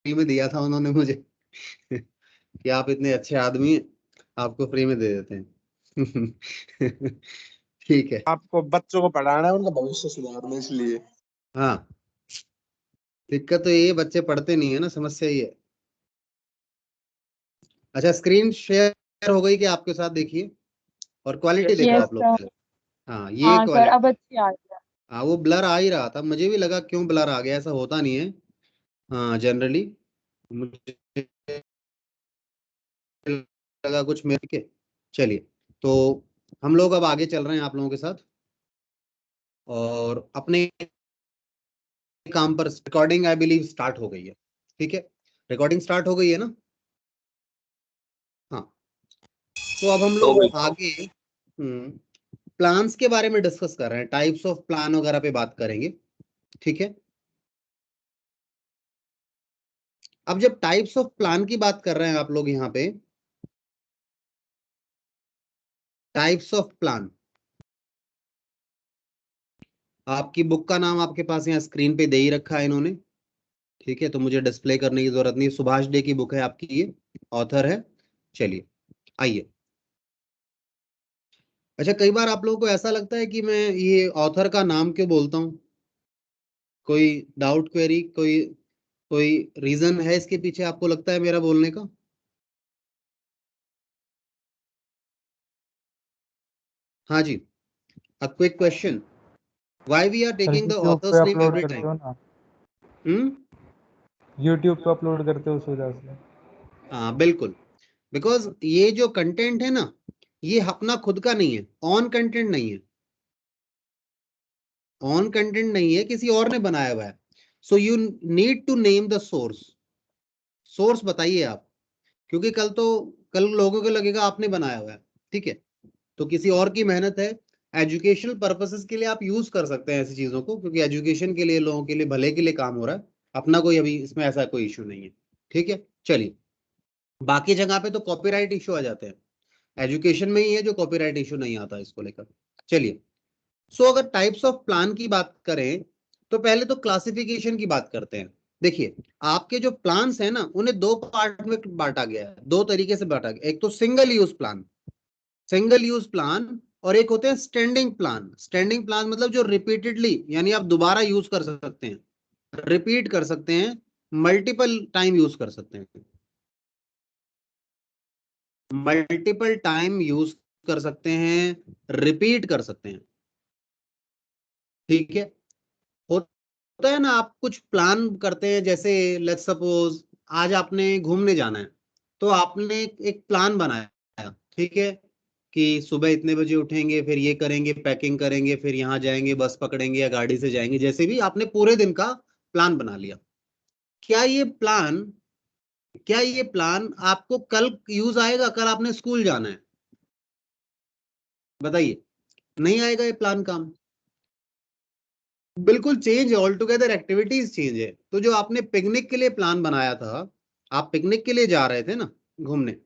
में दिया था उन्होंने मुझे कि आप इतने अच्छे आदमी हैं, आपको फ्री में दे देते हैं। ठीक है। आपको बच्चों को पढ़ाना है, उनका भविष्य सुधारना, इसलिए। हाँ, दिक्कत तो ये है, बच्चे पढ़ते नहीं है ना, समस्या ये है। अच्छा, स्क्रीन शेयर हो गई कि आपके साथ? देखिए, और क्वालिटी देखो यस आप लोग सर। पहले। हाँ, ये हाँ सर, अब क्वालिटी। अच्छी आ गया। हाँ, वो ब्लर आ ही रहा था, मुझे भी लगा क्यों ब्लर आ गया, ऐसा होता नहीं है। हाँ, जनरली मुझे लगा कुछ मेरे के। चलिए, तो हम लोग अब आगे चल रहे हैं आप लोगों के साथ, और अपने काम पर। रिकॉर्डिंग आई बिलीव स्टार्ट हो गई है। ठीक है, रिकॉर्डिंग स्टार्ट हो गई है ना? हाँ, तो अब हम लोग आगे प्लान्स के बारे में डिस्कस कर रहे हैं, टाइप्स ऑफ प्लान वगैरह पे बात करेंगे। ठीक है, अब जब टाइप्स ऑफ प्लान की बात कर रहे हैं आप लोग यहाँ पे, टाइप्स ऑफ प्लान, आपकी बुक का नाम आपके पास यहाँ स्क्रीन पे दे ही रखा है इन्होंने। ठीक है, तो मुझे डिस्प्ले करने की जरूरत नहीं, सुभाष डे की बुक है आपकी, ये ऑथर है। चलिए, आइए। अच्छा, कई बार आप लोगों को ऐसा लगता है कि मैं ये ऑथर का नाम क्यों बोलता हूँ? कोई डाउट, क्वेरी, कोई कोई रीजन है इसके पीछे आपको लगता है मेरा बोलने का? हाँ जी, a quick question, why we are sir taking the YouTube पे ऑथर्स नेम अपलोड एवरी करते टाइम? हो ना, हम्म, यूट्यूब पे अपलोड करते हो उस वजह से। हाँ बिल्कुल, बिकॉज ये जो कंटेंट है ना, ये अपना खुद का नहीं है, ऑन कंटेंट नहीं है, ऑन कंटेंट नहीं है, किसी और ने बनाया हुआ है। So you need to name the source. Source बताइए आप, क्योंकि कल लोगों को लगेगा आपने बनाया हुआ है। ठीक है, तो किसी और की मेहनत है। एजुकेशनल पर्पसेस के लिए आप यूज कर सकते हैं ऐसी चीजों को, क्योंकि एजुकेशन के लिए, लोगों के लिए, भले के लिए काम हो रहा है। अपना कोई अभी इसमें ऐसा कोई इशू नहीं है। ठीक है, चलिए, बाकी जगह पे तो कॉपीराइट इशू आ जाते हैं, एजुकेशन में ही है जो कॉपीराइट इशू नहीं आता इसको लेकर। चलिए, सो अगर टाइप्स ऑफ प्लान की बात करें, तो पहले तो क्लासिफिकेशन की बात करते हैं। देखिए, आपके जो प्लान्स हैं ना, उन्हें दो पार्ट में बांटा गया है, दो तरीके से बांटा गया। एक तो single use plan, single use plan, और एक होते हैं स्टैंडिंग प्लान। स्टैंडिंग प्लान मतलब जो रिपीटेडली, यानी आप दोबारा यूज कर सकते हैं, रिपीट कर सकते हैं, मल्टीपल टाइम यूज कर सकते हैं, मल्टीपल टाइम यूज कर सकते हैं, रिपीट कर सकते हैं। ठीक है, होता है ना, आप कुछ प्लान करते हैं, जैसे लेट्स सपोज आज आपने घूमने जाना है, तो आपने एक प्लान बनाया। ठीक है, कि सुबह इतने बजे उठेंगे, फिर ये करेंगे, पैकिंग करेंगे, फिर यहाँ जाएंगे, बस पकड़ेंगे या गाड़ी से जाएंगे, जैसे भी आपने पूरे दिन का प्लान बना लिया। क्या ये प्लान क्या ये प्लान आपको कल यूज आएगा? कल आपने स्कूल जाना है, बताइए, नहीं आएगा ये प्लान काम। बिल्कुल चेंज है, ऑल टुगेदर एक्टिविटीज चेंज है। तो जो आपने पिकनिक के लिए प्लान बनाया था, आप पिकनिक के लिए जा रहे थे ना घूमने,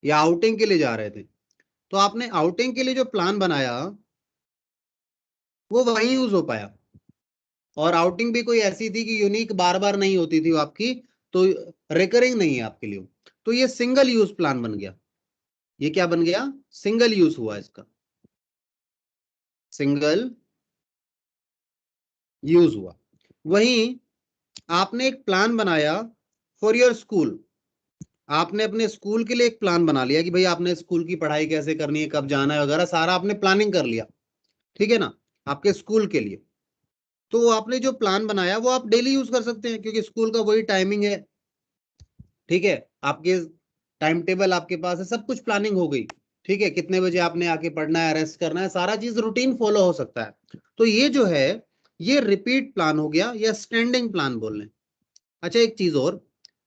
या आउटिंग के लिए जा रहे थे, तो आपने आउटिंग के लिए जो प्लान बनाया, वो वही यूज हो पाया। और आउटिंग भी कोई ऐसी थी कि यूनिक बार बार नहीं होती थी वो आपकी, तो रिकरिंग नहीं है आपके लिए। तो ये सिंगल यूज प्लान बन गया। ये क्या बन गया? सिंगल यूज हुआ इसका, सिंगल यूज हुआ। वहीं आपने एक प्लान बनाया फॉर योर स्कूल, आपने अपने स्कूल के लिए एक प्लान बना लिया कि भाई आपने स्कूल की पढ़ाई कैसे करनी है, कब जाना है वगैरह, सारा आपने प्लानिंग कर लिया। ठीक है ना, आपके स्कूल के लिए। तो आपने जो प्लान बनाया वो आप डेली यूज कर सकते हैं, क्योंकि स्कूल का वही टाइमिंग है। ठीक है, आपके टाइम टेबल आपके पास है, सब कुछ प्लानिंग हो गई। ठीक है, कितने बजे आपने आके पढ़ना है, रेस्ट करना है, सारा चीज रूटीन फॉलो हो सकता है। तो ये जो है, ये रिपीट प्लान हो गया, या स्टैंडिंग प्लान बोल रहे हैं। अच्छा, एक चीज और,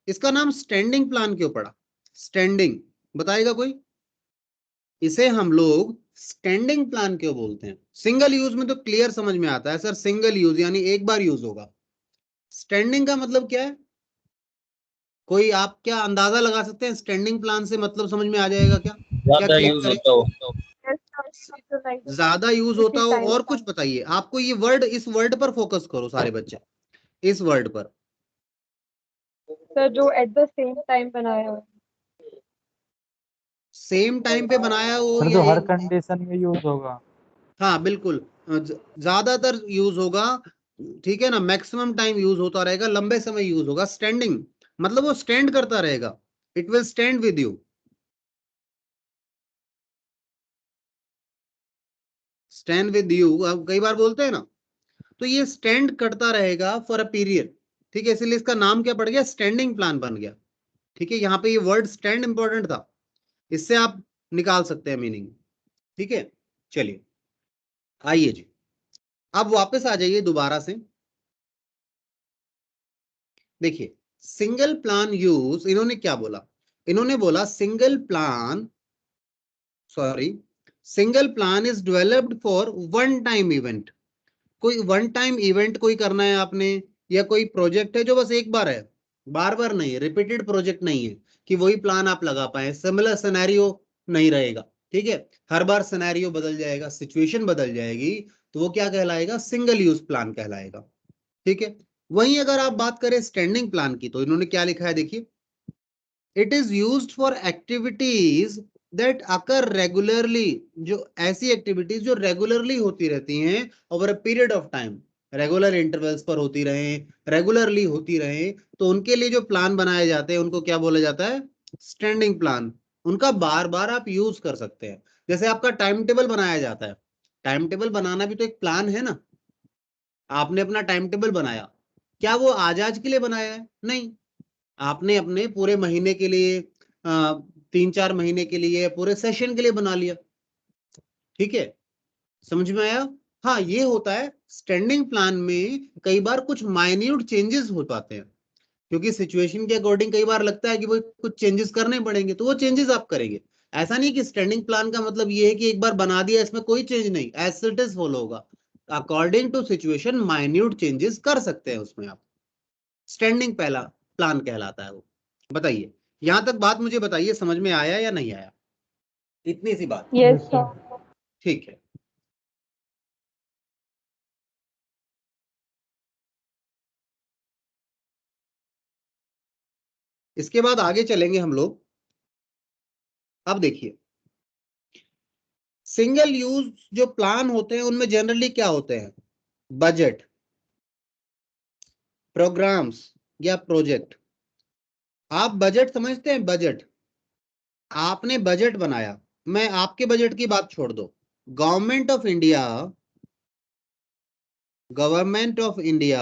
इसका नाम स्टैंडिंग प्लान क्यों पड़ा? स्टैंडिंग, बताएगा कोई? इसे हम लोग स्टैंडिंग प्लान क्यों बोलते हैं? सिंगल यूज में तो क्लियर समझ में आता है सर, सिंगल यूज यानी एक बार यूज होगा। स्टैंडिंग का मतलब क्या है? कोई आप क्या अंदाजा लगा सकते हैं? स्टैंडिंग प्लान से मतलब समझ में आ जाएगा क्या? क्या ज्यादा किया यूज करें? होता हो। यस सर, ज्यादा यूज होता उसी हो, टाइम और का। कुछ बताइए। आपको ये वर्ड, इस वर्ड पर फोकस करो सारे बच्चे, इस वर्ड पर। सर जो एट द सेम टाइम बनाया हो। सेम टाइम पे बनाया हो सर या जो हर कंडीशन में यूज होगा। हाँ बिल्कुल, ज्यादातर यूज होगा, ठीक है ना, मैक्सिमम टाइम यूज होता रहेगा, लंबे समय यूज होगा। स्टैंडिंग मतलब वो स्टैंड करता रहेगा, it will stand with you. Stand with you आप कई बार बोलते हैं ना, तो ये स्टैंड करता रहेगा फॉर अ पीरियड, ठीक है, इसलिए इसका नाम क्या पड़ गया, स्टैंडिंग प्लान बन गया। ठीक है, यहाँ पे ये वर्ड स्टैंड इंपॉर्टेंट था, इससे आप निकाल सकते हैं मीनिंग। ठीक है, चलिए आइए जी, अब वापस आ जाइए दोबारा से। देखिए सिंगल प्लान यूज, इन्होंने क्या बोला, इन्होंने बोला single plan, sorry, single plan is developed for one time event. कोई वन टाइम इवेंट कोई करना है आपने, या कोई प्रोजेक्ट है जो बस एक बार है, बार बार नहीं है, रिपीटेड प्रोजेक्ट नहीं है कि वही प्लान आप लगा पाए, सिमिलर सिनेरियो नहीं रहेगा। ठीक है, हर बार सिनेरियो बदल जाएगा, सिचुएशन बदल जाएगी, तो वो क्या कहलाएगा, सिंगल यूज प्लान कहलाएगा। ठीक है, वहीं अगर आप बात करें स्टैंडिंग प्लान की, तो इन्होंने क्या लिखा है देखिए, it is used for activities that occur regularly, जो ऐसी एक्टिविटीज जो रेगुलरली होती रहती हैं over a period of time, regular intervals पर होती रहे, रेगुलरली होती रहे, तो उनके लिए जो प्लान बनाए जाते हैं उनको क्या बोला जाता है, स्टैंडिंग प्लान। उनका बार बार आप यूज कर सकते हैं। जैसे आपका टाइम टेबल बनाया जाता है, टाइम टेबल बनाना भी तो एक प्लान है ना। आपने अपना टाइम टेबल बनाया, क्या वो आज के लिए बनाया है, नहीं, आपने अपने पूरे महीने के लिए, 3-4 महीने के लिए, पूरे सेशन के लिए बना लिया। ठीक है, समझ में आया। हाँ, ये होता है स्टैंडिंग प्लान में, कई बार कुछ माइन्यूट चेंजेस हो पाते हैं, क्योंकि सिचुएशन के अकॉर्डिंग कई बार लगता है कि वो कुछ चेंजेस करने पड़ेंगे, तो वो चेंजेस आप करेंगे। ऐसा नहीं कि स्टैंडिंग प्लान का मतलब ये है कि एक बार बना दिया इसमें कोई चेंज नहीं, एज इट इज फॉलो होगा, according to situation minute changes कर सकते हैं उसमें आप। स्टैंडिंग पहला प्लान कहलाता है वो। बताइए, यहां तक बात मुझे बताइए, समझ में आया या नहीं आया, इतनी सी बात। Yes Yes, sir. सर। ठीक है, इसके बाद आगे चलेंगे हम लोग। अब देखिए, सिंगल यूज जो प्लान होते हैं उनमें जनरली क्या होते हैं, बजट, प्रोग्राम्स या प्रोजेक्ट। आप बजट समझते हैं, बजट, आपने बजट बनाया, मैं आपके बजट की बात छोड़ दो, government of India, government of India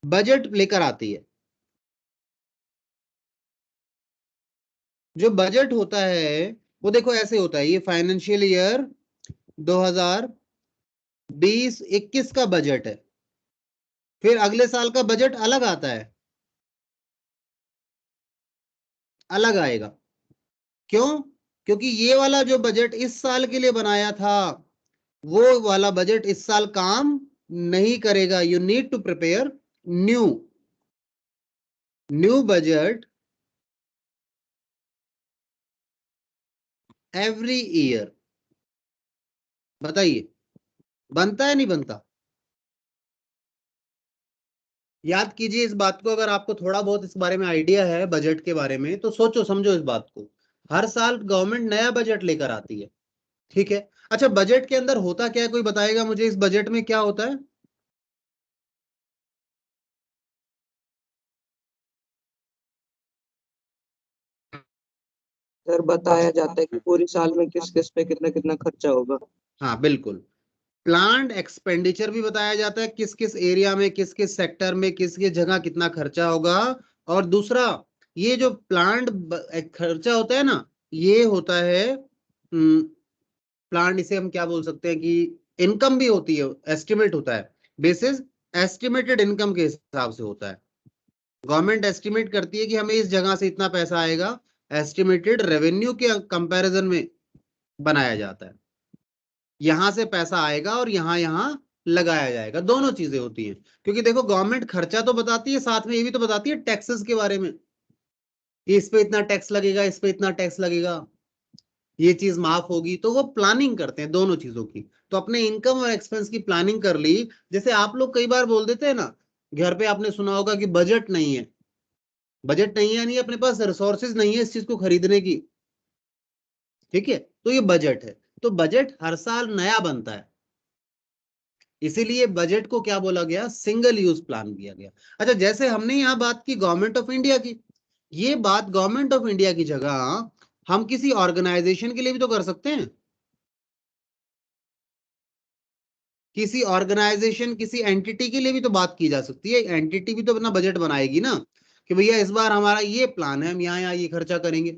budget लेकर आती है। जो बजट होता है वो देखो ऐसे होता है, ये फाइनेंशियल ईयर 2020-21 का बजट है, फिर अगले साल का बजट अलग आता है, अलग आएगा। क्यों, क्योंकि ये वाला जो बजट इस साल के लिए बनाया था, वो वाला बजट इस साल काम नहीं करेगा। You need to prepare new new budget every year. बताइए, बनता है नहीं बनता। याद कीजिए इस बात को, अगर आपको थोड़ा बहुत इस बारे में आइडिया है बजट के बारे में, तो सोचो समझो इस बात को। हर साल गवर्नमेंट नया बजट लेकर आती है, ठीक है। अच्छा, बजट के अंदर होता क्या है, कोई बताएगा मुझे, इस बजट में क्या होता है। सर बताया जाता है कि पूरी साल में किस किस पे कितना कितना खर्चा होगा। हाँ बिल्कुल, प्लान्ड एक्सपेंडिचर भी बताया जाता है, किस किस एरिया में, किस किस सेक्टर में, किस किस जगह कितना खर्चा होगा। और दूसरा, ये जो प्लान्ड खर्चा होता है ना, ये होता है प्लान्ड, इसे हम क्या बोल सकते हैं कि इनकम भी होती है, एस्टिमेट होता है, बेसिस एस्टिमेटेड इनकम के हिसाब से होता है। गवर्नमेंट एस्टिमेट करती है कि हमें इस जगह से इतना पैसा आएगा, एस्टिमेटेड रेवेन्यू के कंपैरिजन में बनाया जाता है। यहां से पैसा आएगा और यहां यहां लगाया जाएगा, दोनों चीजें होती हैं। क्योंकि देखो गवर्नमेंट खर्चा तो बताती है, साथ में ये भी तो बताती है टैक्सेस के बारे में, कि इस पे इतना टैक्स लगेगा, इस पे इतना टैक्स लगेगा। ये चीज माफ होगी, तो वो प्लानिंग करते हैं दोनों चीजों की। तो अपने इनकम और एक्सपेंस की प्लानिंग कर ली। जैसे आप लोग कई बार बोल देते हैं ना, घर पे आपने सुना होगा कि बजट नहीं है। बजट नहीं है यानी अपने पास रिसोर्सेज नहीं है इस चीज को खरीदने की। ठीक है, तो ये बजट है। तो बजट हर साल नया बनता है, इसीलिए बजट को क्या बोला गया, सिंगल यूज प्लान किया गया। अच्छा, जैसे हमने यहाँ बात की गवर्नमेंट ऑफ इंडिया की, ये बात गवर्नमेंट ऑफ इंडिया की जगह हम किसी ऑर्गेनाइजेशन के लिए भी तो कर सकते हैं। किसी ऑर्गेनाइजेशन, किसी एंटिटी के लिए भी तो बात की जा सकती है। एंटिटी भी तो अपना बजट बनाएगी ना, कि भैया इस बार हमारा ये प्लान है, हम यहाँ यहाँ ये खर्चा करेंगे।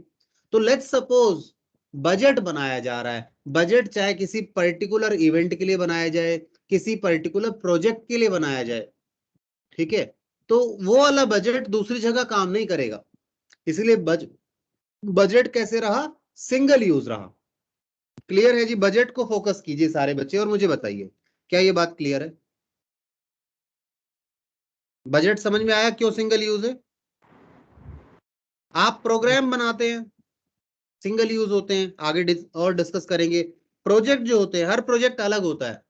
तो लेट्स सपोज बजट बनाया जा रहा है। बजट चाहे किसी पर्टिकुलर इवेंट के लिए बनाया जाए, किसी पर्टिकुलर प्रोजेक्ट के लिए बनाया जाए, ठीक है, तो वो वाला बजट दूसरी जगह काम नहीं करेगा। इसलिए बजट कैसे रहा, सिंगल यूज रहा। क्लियर है जी? बजट को फोकस कीजिए सारे बच्चे और मुझे बताइए, क्या ये बात क्लियर है? बजट समझ में आया क्यों सिंगल यूज है? आप प्रोग्राम बनाते हैं, सिंगल यूज होते हैं, आगे और डिस्कस करेंगे। प्रोजेक्ट जो होते हैं, हर प्रोजेक्ट अलग होता है।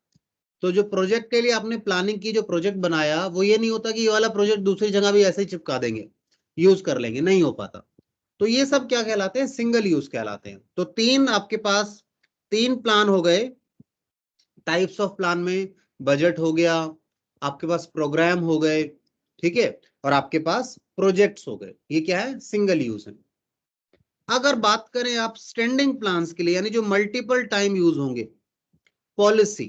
तो जो प्रोजेक्ट के लिए आपने प्लानिंग की, जो प्रोजेक्ट बनाया, वो ये नहीं होता कि ये वाला प्रोजेक्ट दूसरी जगह भी ऐसे ही चिपका देंगे, यूज कर लेंगे, नहीं हो पाता। तो ये सब क्या कहलाते हैं, सिंगल यूज कहलाते हैं। तो तीन आपके पास, तीन प्लान हो गए टाइप्स ऑफ प्लान में। बजट हो गया, आपके पास प्रोग्राम हो गए, ठीक है, और आपके पास प्रोजेक्ट्स हो गए। ये क्या है, सिंगल यूज है। अगर बात करें आप स्टैंडिंग प्लान्स के लिए, यानी जो मल्टीपल टाइम यूज होंगे, पॉलिसी,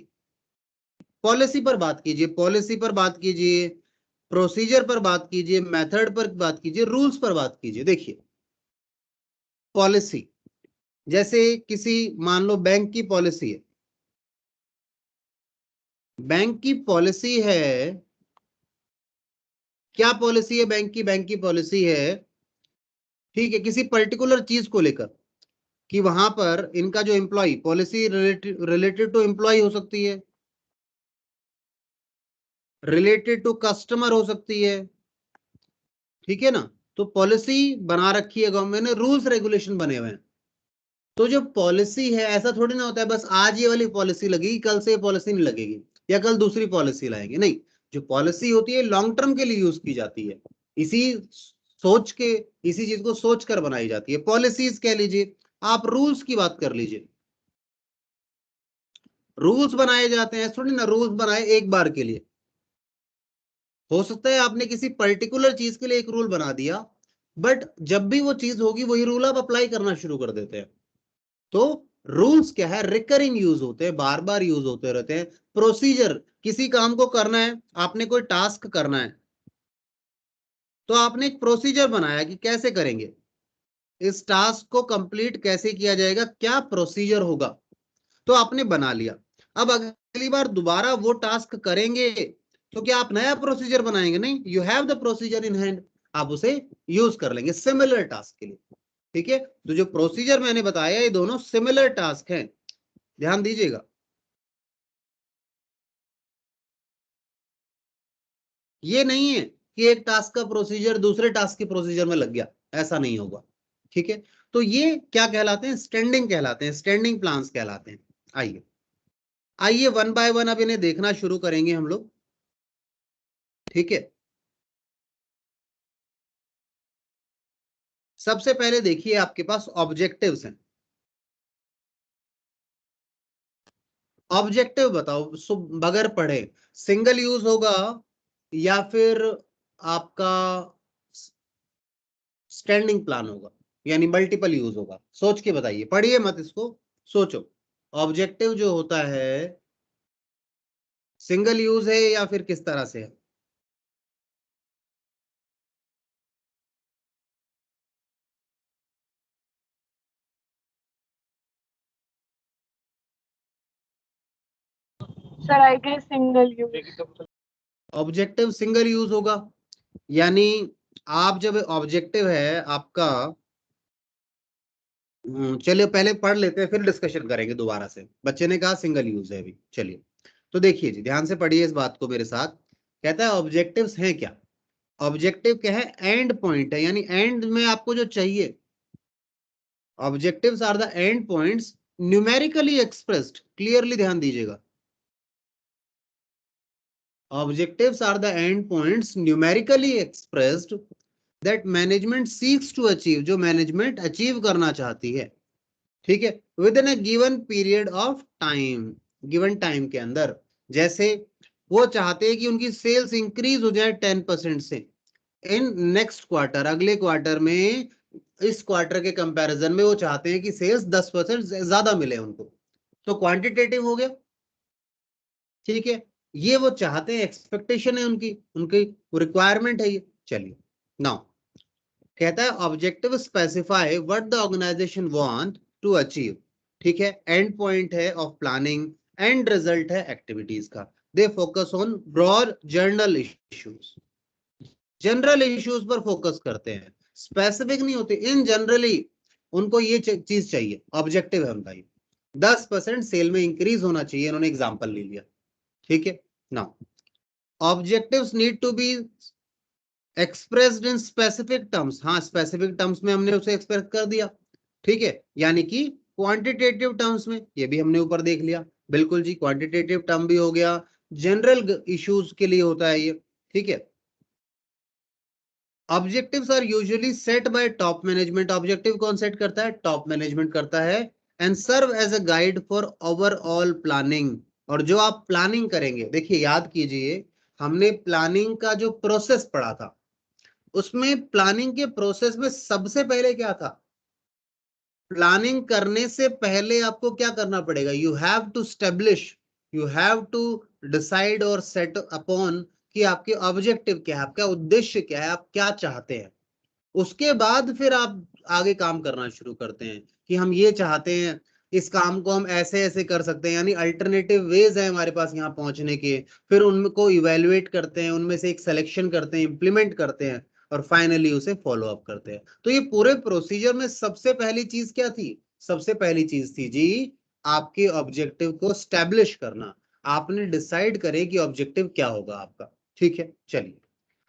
पॉलिसी पर बात कीजिए, पॉलिसी पर बात कीजिए, प्रोसीजर पर बात कीजिए, मेथड पर बात कीजिए, रूल्स पर बात कीजिए। देखिए पॉलिसी, जैसे किसी, मान लो बैंक की पॉलिसी है, बैंक की पॉलिसी है, क्या पॉलिसी है बैंक की? बैंक की पॉलिसी है, ठीक है, किसी पर्टिकुलर चीज को लेकर, कि वहां पर इनका जो employee, policy related to employee हो सकती है, रिलेटेड टू कस्टमर हो सकती है, ठीक है ना। तो पॉलिसी बना रखी है गवर्नमेंट ने, रूल्स रेगुलेशन बने हुए हैं। तो जो पॉलिसी है, ऐसा थोड़ी ना होता है बस आज ये वाली पॉलिसी लगेगी, कल से ये पॉलिसी नहीं लगेगी, या कल दूसरी पॉलिसी लाएंगे, नहीं। जो पॉलिसी होती है लॉन्ग टर्म के लिए यूज की जाती है, इसी सोच के, इसी चीज को सोच कर बनाई जाती है। पॉलिसीज कह लीजिए, आप रूल्स की बात कर लीजिए, रूल्स बनाए जाते हैं, थोड़ी ना रूल्स बनाए एक बार के लिए। हो सकता है आपने किसी पर्टिकुलर चीज के लिए एक रूल बना दिया, बट जब भी वो चीज होगी वही रूल आप अप्लाई करना शुरू कर देते हैं। तो रूल्स क्या है, रिकरिंग यूज होते हैं, बार बार यूज होते रहते हैं। प्रोसीजर, किसी काम को करना है, आपने कोई टास्क करना है, तो आपने एक प्रोसीजर बनाया कि कैसे करेंगे, इस टास्क को कंप्लीट कैसे किया जाएगा, क्या प्रोसीजर होगा, तो आपने बना लिया। अब अगली बार दोबारा वो टास्क करेंगे, तो क्या आप नया प्रोसीजर बनाएंगे? नहीं, you have the procedure in hand, आप उसे यूज कर लेंगे सिमिलर टास्क के लिए। ठीक है, तो जो प्रोसीजर मैंने बताया, ये दोनों सिमिलर टास्क हैं, ध्यान दीजिएगा। ये नहीं है कि एक टास्क का प्रोसीजर दूसरे टास्क के प्रोसीजर में लग गया, ऐसा नहीं होगा। ठीक है, तो ये क्या कहलाते हैं, स्टैंडिंग कहलाते हैं, स्टैंडिंग प्लान्स कहलाते हैं। आइए आइए वन बाय वन अब इन्हें देखना शुरू करेंगे हम लोग, ठीक है। सबसे पहले देखिए, आपके पास ऑब्जेक्टिव्स हैं। ऑब्जेक्टिव बताओ बगैर पढ़े, सिंगल यूज होगा या फिर आपका स्टैंडिंग प्लान होगा, यानी मल्टीपल यूज होगा? सोच के बताइए, पढ़िए मत इसको, सोचो। ऑब्जेक्टिव जो होता है सिंगल यूज है या फिर किस तरह से है? Sir, I guess single use. Objective single use होगा, यानी आप जब ऑब्जेक्टिव है आपका, चलिए पहले पढ़ लेते हैं फिर डिस्कशन करेंगे दोबारा से। बच्चे ने कहा सिंगल यूज है अभी, चलिए तो देखिए जी, ध्यान से पढ़िए इस बात को मेरे साथ। कहता है ऑब्जेक्टिव्स हैं क्या? ऑब्जेक्टिव क्या है, एंड पॉइंट है, यानी एंड में आपको जो चाहिए, objectives are the end points numerically expressed, clearly ध्यान दीजिएगा, objectives are the end points numerically expressed that management seeks to achieve, जो मैनेजमेंट अचीव करना चाहती है, ठीक है, within a given period of time, given time के अंदर। जैसे वो चाहते हैं कि उनकी सेल्स इंक्रीज हो जाए 10% से इन नेक्स्ट क्वार्टर, अगले क्वार्टर में, इस क्वार्टर के कंपैरिजन में वो चाहते हैं कि सेल्स 10% ज्यादा मिले उनको, तो क्वांटिटेटिव हो गया, ठीक है, ये वो चाहते हैं, एक्सपेक्टेशन है उनकी, उनकी रिक्वायरमेंट है ये। चलिए नाउ कहता है objective specify what the organization want to achieve, ठीक है, एंड पॉइंट है ऑफ प्लानिंग, एंड रिजल्ट है एक्टिविटीज का। They focus on broad general issues, general issues पर फोकस करते हैं, स्पेसिफिक नहीं होते, इन जनरली उनको ये चीज चाहिए, ऑब्जेक्टिव है उनका ये 10% सेल में इंक्रीज होना चाहिए, इन्होंने एग्जांपल ले लिया, ठीक है। Now objectives need to be expressed in specific terms, हाँ स्पेसिफिक टर्म्स में हमने उसे एक्सप्रेस कर दिया, ठीक है, यानी कि क्वांटिटेटिव टर्म्स में, ये भी हमने ऊपर देख लिया, बिल्कुल जी, क्वांटिटेटिव टर्म भी हो गया, जनरल इश्यूज के लिए होता है ये, ठीक है। Objectives are usually set by top management, objective कौन सेट करता है, टॉप मैनेजमेंट करता है, and serve as a guide for overall planning, और जो आप प्लानिंग करेंगे, देखिए याद कीजिए, हमने प्लानिंग का जो प्रोसेस पढ़ा था, उसमें प्लानिंग के प्रोसेस में सबसे पहले क्या था, प्लानिंग करने से पहले आपको क्या करना पड़ेगा, you have to establish, you have to decide और सेट अपॉन कि आपके ऑब्जेक्टिव क्या है, आपका उद्देश्य क्या है, आप क्या चाहते हैं, उसके बाद फिर आप आगे काम करना शुरू करते हैं कि हम ये चाहते हैं, इस काम को हम ऐसे ऐसे कर सकते हैं, यानी अल्टरनेटिव वेज है हमारे पास यहाँ पहुंचने के, फिर उनको इवेल्युएट करते हैं, उनमें से एक सिलेक्शन करते हैं, इंप्लीमेंट करते हैं, और फाइनली उसे फॉलो अप करते हैं। तो ये पूरे प्रोसीजर में सबसे पहली चीज क्या थी, सबसे पहली चीज थी जी आपके ऑब्जेक्टिव को स्टैब्लिश करना, आपने डिसाइड करे कि ऑब्जेक्टिव क्या होगा आपका, ठीक है। चलिए,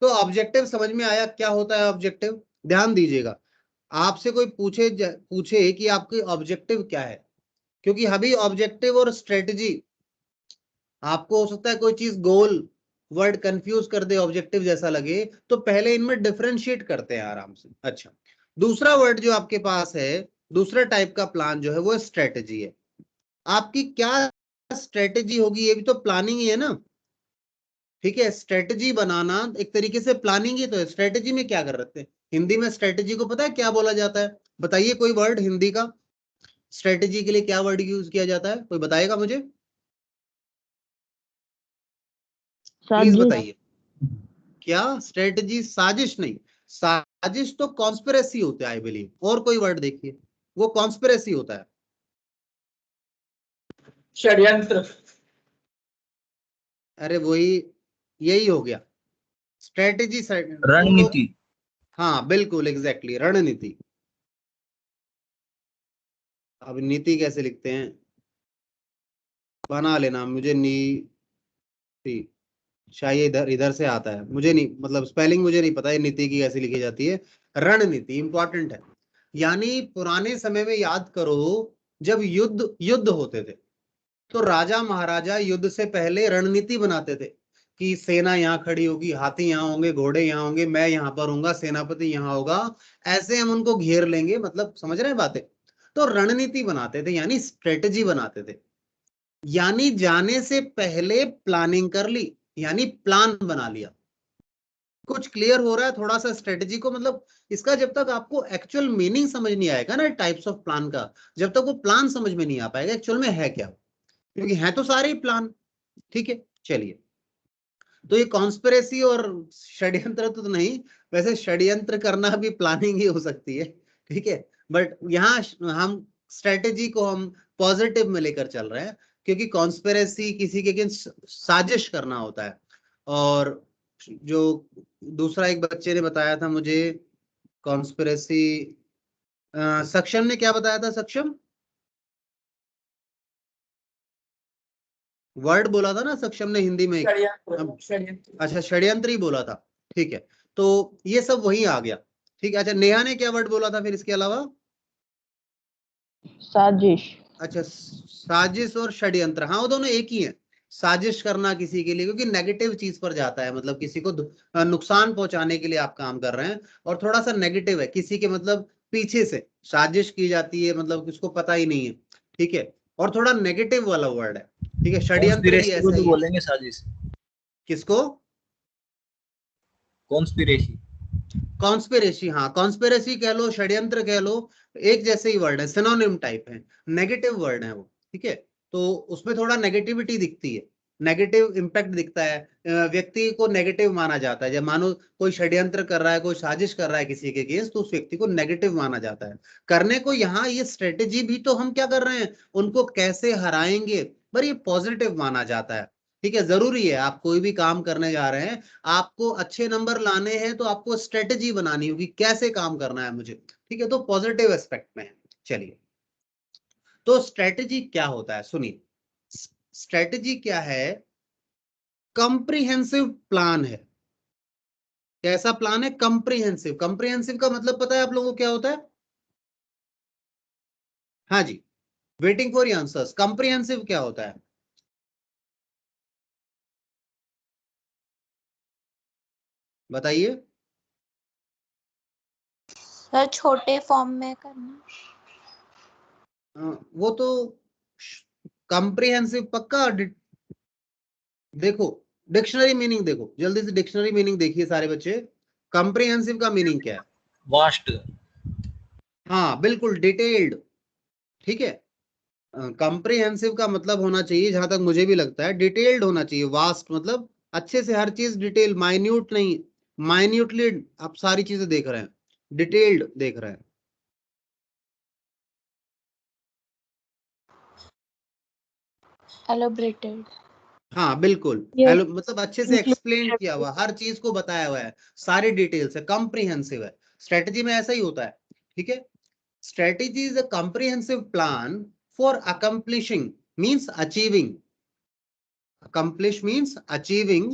तो ऑब्जेक्टिव समझ में आया, क्या होता है ऑब्जेक्टिव, ध्यान दीजिएगा, आपसे कोई पूछे कि आपके ऑब्जेक्टिव क्या है, क्योंकि अभी ऑब्जेक्टिव और स्ट्रेटजी, आपको हो सकता है कोई चीज गोल वर्ड कंफ्यूज कर दे, ऑब्जेक्टिव जैसा लगे, तो पहले इनमें डिफरेंशिएट करते हैं आराम से। अच्छा, दूसरा वर्ड जो आपके पास है, दूसरा टाइप का प्लान जो है वो स्ट्रेटजी है। आपकी क्या स्ट्रेटजी होगी, ये भी तो प्लानिंग ही है ना, ठीक है, स्ट्रेटजी बनाना एक तरीके से प्लानिंग ही तो है। स्ट्रेटजी में क्या कर रहे थे, हिंदी में स्ट्रेटजी को पता है क्या बोला जाता है, बताइए कोई वर्ड हिंदी का, स्ट्रेटजी के लिए क्या वर्ड यूज किया जाता है, कोई बताएगा मुझे, प्लीज बताइए। क्या स्ट्रेटजी, साजिश नहीं, साजिश तो कॉन्स्पिरेसी होता है आई बिलीव, और कोई वर्ड देखिए, वो कॉन्स्पिरेसी होता है, षड्यंत्र, अरे वही, यही हो गया स्ट्रेटजी, रणनीति, हाँ बिल्कुल एग्जैक्टली, रणनीति। अब नीति कैसे लिखते हैं, बना लेना, मुझे नीति, शायद इधर इधर से आता है, मुझे नहीं, मतलब स्पेलिंग मुझे नहीं पता है नीति की कैसे लिखी जाती है, रणनीति इंपॉर्टेंट है। यानी पुराने समय में याद करो, जब युद्ध युद्ध होते थे, तो राजा महाराजा युद्ध से पहले रणनीति बनाते थे कि सेना यहाँ खड़ी होगी, हाथी यहाँ होंगे, घोड़े यहाँ होंगे, मैं यहाँ पर हूँगा, सेनापति यहाँ होगा, ऐसे हम उनको घेर लेंगे, मतलब समझ रहे हैं बातें, तो रणनीति बनाते थे, यानी स्ट्रेटजी बनाते थे, यानी जाने से पहले प्लानिंग कर ली, यानी प्लान बना लिया। कुछ क्लियर हो रहा है थोड़ा सा स्ट्रेटजी को, मतलब इसका जब तक आपको एक्चुअल मीनिंग समझ नहीं आएगा ना, टाइप्स ऑफ प्लान का, जब तक वो प्लान समझ में नहीं आ पाएगा एक्चुअल में है क्या, क्योंकि है तो सारे ही प्लान, ठीक है। चलिए, तो ये कॉन्स्पिरेसी और षड्यंत्र तो नहीं, वैसे षड्यंत्र करना भी प्लानिंग ही हो सकती है, ठीक है, बट यहाँ हम स्ट्रेटेजी को हम पॉजिटिव में लेकर चल रहे हैं, क्योंकि कॉन्स्पिरेसी किसी के अगेंस्ट साजिश करना होता है, और जो दूसरा एक बच्चे ने बताया था मुझे कॉन्स्पिरेसी, सक्षम ने क्या बताया था, सक्षम वर्ड बोला था ना सक्षम ने हिंदी में, अच्छा षड्यंत्र ही बोला था, ठीक है, तो ये सब वही आ गया, ठीक है। अच्छा, नेहा ने क्या वर्ड बोला था फिर इसके अलावा, साजिश। अच्छा, साजिश और षड्यंत्र, हाँ वो दोनों एक ही है। साजिश करना किसी के लिए, क्योंकि नेगेटिव चीज पर जाता है, मतलब किसी को नुकसान पहुंचाने के लिए आप काम कर रहे हैं, और थोड़ा सा नेगेटिव है, किसी के मतलब पीछे से साजिश की जाती है, मतलब किसको पता ही नहीं है, ठीक है, और थोड़ा नेगेटिव वाला वर्ड है, ठीक है। षड्यंत्र भी कॉन्स्पिरेसी को ऐसा भी ही है। बोलेंगे साजिश। किसको? कॉन्स्पिरेसी। कॉन्स्पिरेसी, हाँ कॉन्स्पिरेसी कह लो, षड्यंत्र कह लो, एक जैसे ही वर्ड है, सिनोनिम टाइप है, नेगेटिव वर्ड है वो, ठीक है। तो उसमें थोड़ा नेगेटिविटी दिखती है, नेगेटिव इंपैक्ट दिखता है, व्यक्ति को नेगेटिव माना जाता है। जब मानो कोई षड्यंत्र कर रहा है, कोई साजिश कर रहा है किसी के अगेंस्ट, तो उस व्यक्ति को नेगेटिव माना जाता है। करने को यहाँ ये स्ट्रेटेजी भी तो हम क्या कर रहे हैं, उनको कैसे हराएंगे, पर ये पॉजिटिव माना जाता है, ठीक है। जरूरी है, आप कोई भी काम करने जा रहे हैं, आपको अच्छे नंबर लाने हैं, तो आपको स्ट्रेटेजी बनानी होगी, कैसे काम करना है मुझे, ठीक है। तो पॉजिटिव एस्पेक्ट में है। चलिए, तो स्ट्रेटेजी क्या होता है, सुनिए। स्ट्रेटेजी क्या है? कंप्रिहेंसिव प्लान है। कैसा प्लान है? कंप्रिहेंसिव। कंप्रिहेंसिव का मतलब पता है आप लोगों को क्या होता है? हाँ जी, waiting for your answers. Comprehensive क्या होता है? बताइए। सर छोटे फॉर्म में करना। वो तो कंप्रिहेंसिव पक्का देखो, डिक्शनरी मीनिंग देखो, जल्दी से डिक्शनरी मीनिंग देखिए सारे बच्चे। कंप्रिहेंसिव का मीनिंग क्या है? वास्ट। हाँ बिल्कुल, डिटेल्ड, ठीक है। कंप्रिहेंसिव का मतलब होना चाहिए, जहां तक मुझे भी लगता है, डिटेल्ड होना चाहिए। वास्ट मतलब अच्छे से हर चीज डिटेल, माइन्यूट नहीं, माइन्यूटली आप सारी चीजें देख रहे हैं, डिटेल्ड देख रहे हैं। एलोबरेटेड। हाँ बिल्कुल, Yes. मतलब अच्छे से एक्सप्लेन किया हुआ, हर चीज को बताया हुआ है, सारी डिटेल्स है, कंप्रिहेंसिव है। स्ट्रेटजी में ऐसा ही होता है, ठीक है। Strategy is a comprehensive plan for accomplishing, means achieving, accomplish means achieving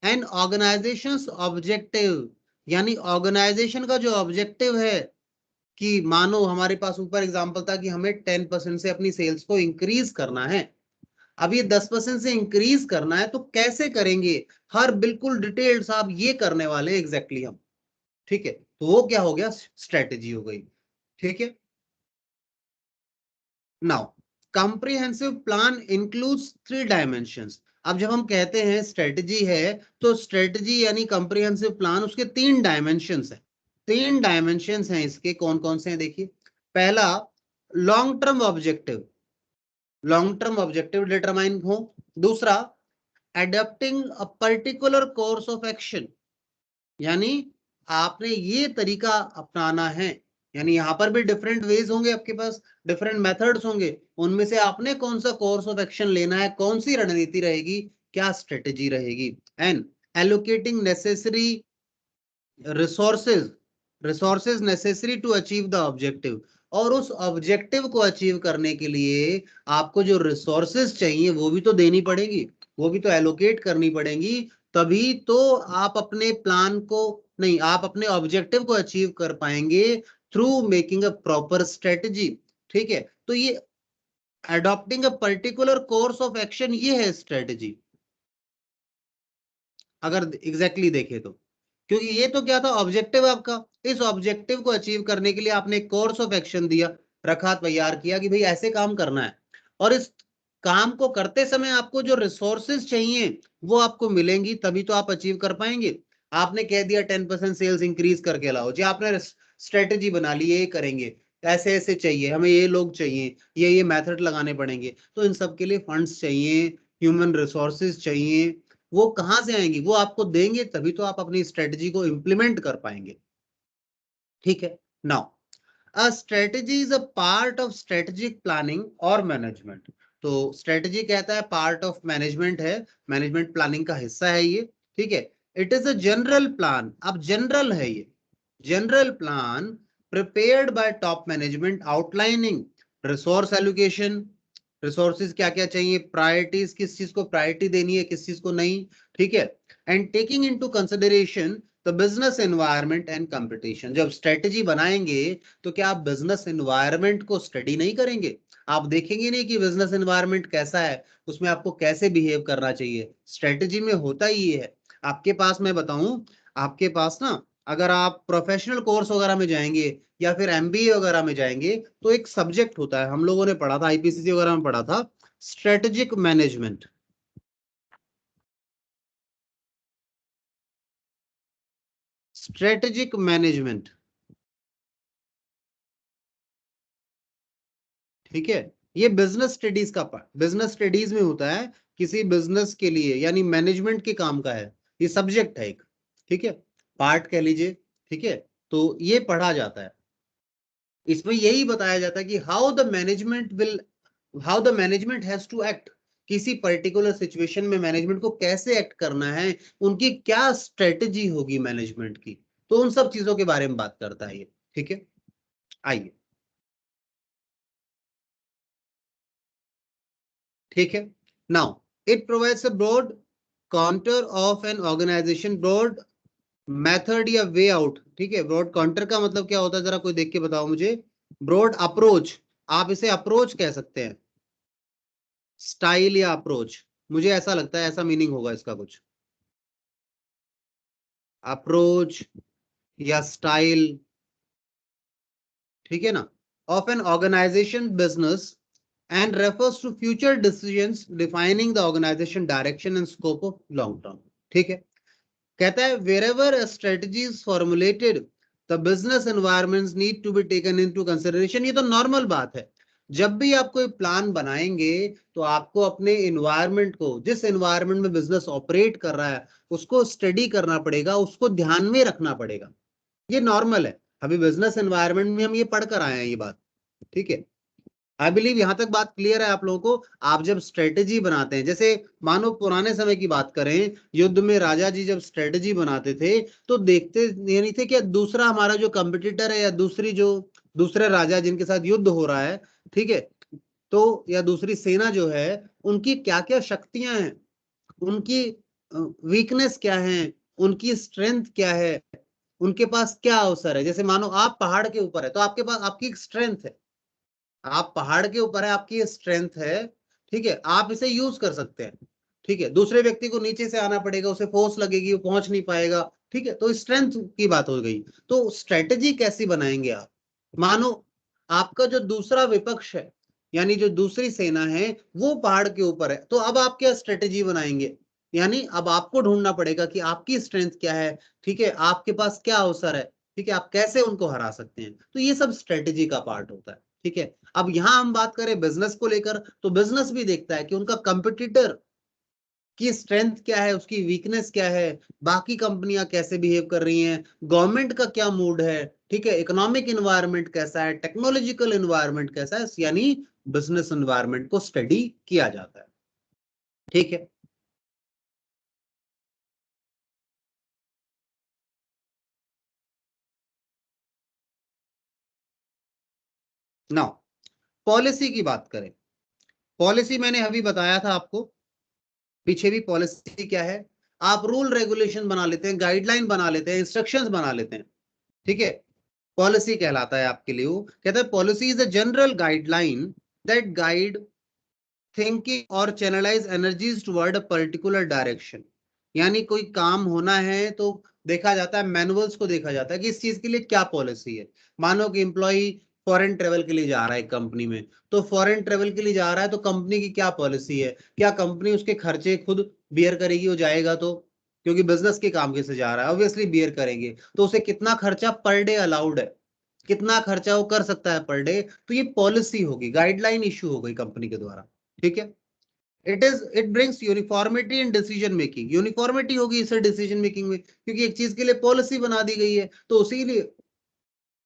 an organization's objective, यानी ऑर्गेनाइजेशन का जो ऑब्जेक्टिव है, कि मानो हमारे पास ऊपर एग्जांपल था कि हमें 10% से अपनी सेल्स को इंक्रीज करना है, अब ये 10% से इंक्रीज करना है, तो कैसे करेंगे, हर बिल्कुल डिटेल्ड साहब ये करने वाले हैं एग्जैक्टली हम, ठीक है। तो वो क्या हो गया? स्ट्रेटेजी हो गई, ठीक है। Now comprehensive plan includes 3 dimensions। अब जब हम कहते हैं स्ट्रेटजी है, तो स्ट्रेटजी यानी कंप्रिहेंसिव प्लान, उसके 3 डायमेंशंस हैं। 3 डायमेंशंस हैं इसके, कौन कौन से हैं देखिए। पहला, long term objective, long term objective determine हो। दूसरा, adopting a particular course of action, यानी आपने ये तरीका अपनाना है, यानी यहां पर भी डिफरेंट वेज होंगे आपके पास, डिफरेंट मेथड्स होंगे, उनमें से आपने कौन सा कोर्स ऑफ एक्शन लेना है, कौन सी रणनीति रहेगी, क्या स्ट्रेटेजी रहेगी। And allocating necessary resources, resources necessary to achieve the objective, और उस ऑब्जेक्टिव को अचीव करने के लिए आपको जो रिसोर्सेज चाहिए वो भी तो देनी पड़ेगी, वो भी तो एलोकेट करनी पड़ेगी, तभी तो आप अपने प्लान को, नहीं, आप अपने ऑब्जेक्टिव को अचीव कर पाएंगे through making a proper strategy, ठीक है। तो ये adopting a particular course of action, ये है स्ट्रेटजी, अगर एग्जैक्टली देखें तो। क्योंकि ये तो क्या था, ऑब्जेक्टिव आपका, इस ऑब्जेक्टिव को अचीव करने के लिए आपने एक कोर्स ऑफ एक्शन दिया, रखा, तैयार किया कि भाई ऐसे काम करना है, और इस काम को करते समय आपको जो रिसोर्सेज चाहिए वो आपको मिलेंगी, तभी तो आप अचीव कर पाएंगे। आपने कह दिया 10% सेल्स इंक्रीज करके लाओ जी, आपने स्ट्रेटेजी बना ली, ये करेंगे, ऐसे ऐसे चाहिए हमें, ये लोग चाहिए, ये मेथड लगाने पड़ेंगे, तो इन सब के लिए फंड्स चाहिए, ह्यूमन रिसोर्सेज चाहिए, वो कहां से आएंगी, वो आपको देंगे, तभी तो आप अपनी स्ट्रेटजी को इंप्लीमेंट कर पाएंगे, ठीक है। Now a strategy is a part of strategic planning और मैनेजमेंट। तो स्ट्रेटजी कहता है पार्ट ऑफ मैनेजमेंट है, मैनेजमेंट प्लानिंग का हिस्सा है ये, ठीक है। It is a general plan, अब जनरल है ये, general plan prepared by top management outlining resource allocation, resources क्या क्या चाहिए, प्रायोरिटीज, किस चीज को प्रायोरिटी देनी है, किस चीज को नहीं, ठीक है। And taking into consideration the business environment and competition. जब स्ट्रेटजी बनाएंगे तो क्या आप बिजनेस एनवायरनमेंट को स्टडी नहीं करेंगे? आप देखेंगे नहीं कि बिजनेस एनवायरनमेंट कैसा है, उसमें आपको कैसे बिहेव करना चाहिए। स्ट्रेटजी में होता ही ये है। आपके पास मैं बताऊं, आपके पास ना अगर आप प्रोफेशनल कोर्स वगैरह में जाएंगे या फिर एमबीए वगैरह में जाएंगे तो एक सब्जेक्ट होता है, हम लोगों ने पढ़ा था, आईपीसीसी वगैरह में पढ़ा था, स्ट्रेटेजिक मैनेजमेंट। स्ट्रेटेजिक मैनेजमेंट, ठीक है। ये बिजनेस स्टडीज का पार्ट, बिजनेस स्टडीज में होता है, किसी बिजनेस के लिए यानी मैनेजमेंट के काम का है, ये सब्जेक्ट है एक, ठीक है, पार्ट कह लीजिए, ठीक है। तो ये पढ़ा जाता है, इसमें यही बताया जाता है कि how the management has to act. किसी पर्टिकुलर सिचुएशन में मैनेजमेंट को कैसे एक्ट करना है, उनकी क्या स्ट्रेटजी होगी मैनेजमेंट की, तो उन सब चीजों के बारे में बात करता है ये, ठीक है। आइए, ठीक है। Now it provides a broad counter of an organization, broad method या वे आउट, ठीक है। ब्रॉड काउंटर का मतलब क्या होता है, जरा कोई देख के बताओ मुझे। ब्रॉड अप्रोच, आप इसे अप्रोच कह सकते हैं, स्टाइल या अप्रोच, मुझे ऐसा लगता है ऐसा मीनिंग होगा इसका कुछ, अप्रोच या स्टाइल, ठीक है ना, of an organization business and refers to future decisions defining the organization direction and scope of long term, ठीक है। कहता है wherever a strategy is formulated the business environments need to be taken into consideration। ये तो normal बात है, जब भी आप कोई प्लान बनाएंगे तो आपको अपने एनवायरनमेंट को, जिस एनवायरनमेंट में बिजनेस ऑपरेट कर रहा है उसको स्टडी करना पड़ेगा, उसको ध्यान में रखना पड़ेगा, ये नॉर्मल है। अभी बिजनेस एनवायरनमेंट में हम ये पढ़ कर आए हैं ये बात, ठीक है। आई बिलीव यहां तक बात क्लियर है आप लोगों को। आप जब स्ट्रेटेजी बनाते हैं, जैसे मानो पुराने समय की बात करें, युद्ध में राजा जी जब स्ट्रेटेजी बनाते थे तो देखते ये नहीं थे कि दूसरा हमारा जो कंपटीटर है या दूसरे राजा जिनके साथ युद्ध हो रहा है, ठीक है, तो या दूसरी सेना जो है उनकी क्या क्या शक्तियां हैं, उनकी वीकनेस क्या है, उनकी स्ट्रेंथ क्या है, उनके पास क्या अवसर है। जैसे मानो आप पहाड़ के ऊपर है तो आपके पास आपकी स्ट्रेंथ है, आप पहाड़ के ऊपर है, आपकी स्ट्रेंथ है, ठीक है, आप इसे यूज कर सकते हैं, ठीक है। दूसरे व्यक्ति को नीचे से आना पड़ेगा, उसे फोर्स लगेगी, वो पहुंच नहीं पाएगा, ठीक है। तो स्ट्रेंथ की बात हो गई। तो स्ट्रेटेजी कैसी बनाएंगे आप, मानो आपका जो दूसरा विपक्ष है यानी जो दूसरी सेना है वो पहाड़ के ऊपर है, तो अब आप क्या स्ट्रेटेजी बनाएंगे, यानी अब आपको ढूंढना पड़ेगा कि आपकी स्ट्रेंथ क्या है, ठीक है, आपके पास क्या अवसर है, ठीक है, आप कैसे उनको हरा सकते हैं। तो ये सब स्ट्रेटेजी का पार्ट होता है, ठीक है। अब यहां हम बात करें बिजनेस को लेकर तो बिजनेस भी देखता है कि उनका कंपटीटर की स्ट्रेंथ क्या है, उसकी वीकनेस क्या है, बाकी कंपनियां कैसे बिहेव कर रही हैं, गवर्नमेंट का क्या मूड है, ठीक है, इकोनॉमिक एनवायरनमेंट कैसा है, टेक्नोलॉजिकल एनवायरनमेंट कैसा है, यानी बिजनेस एनवायरनमेंट को स्टडी किया जाता है, ठीक है। नाउ पॉलिसी की बात करें, पॉलिसी मैंने अभी बताया था आपको, पीछे भी पॉलिसी क्या है, आप रूल रेगुलेशन बना लेते हैं, गाइडलाइन बना लेते हैं, इंस्ट्रक्शंस बना लेते हैं, ठीक है, पॉलिसी कहलाता है आपके लिए। वो कहता है policy is a general guideline that guide thinking और channelize energies toward a particular direction. यानी कोई काम होना है तो देखा जाता है, मैनुअल्स को देखा जाता है कि इस चीज के लिए क्या पॉलिसी है। मानो कि एम्प्लॉय फॉरेन ट्रेवल के लिए जा रहा है कंपनी में, तो फॉरेन ट्रेवल के लिए जा रहा है तो कंपनी की क्या पॉलिसी है, क्या कंपनी उसके खर्चे खुद बियर करेगी, वो जाएगा तो, क्योंकि बिजनेस के काम के से जा रहा है ऑब्वियसली बियर करेंगे, तो उसे कितना खर्चा पर डे अलाउड है, कितना खर्चा वो कर सकता है पर डे, तो ये पॉलिसी होगी, गाइडलाइन इशू हो गई कंपनी के द्वारा, ठीक है। It brings uniformity in decision making, uniformity होगी इसे डिसीजन मेकिंग में, क्योंकि एक चीज के लिए पॉलिसी बना दी गई है, तो उसी लिए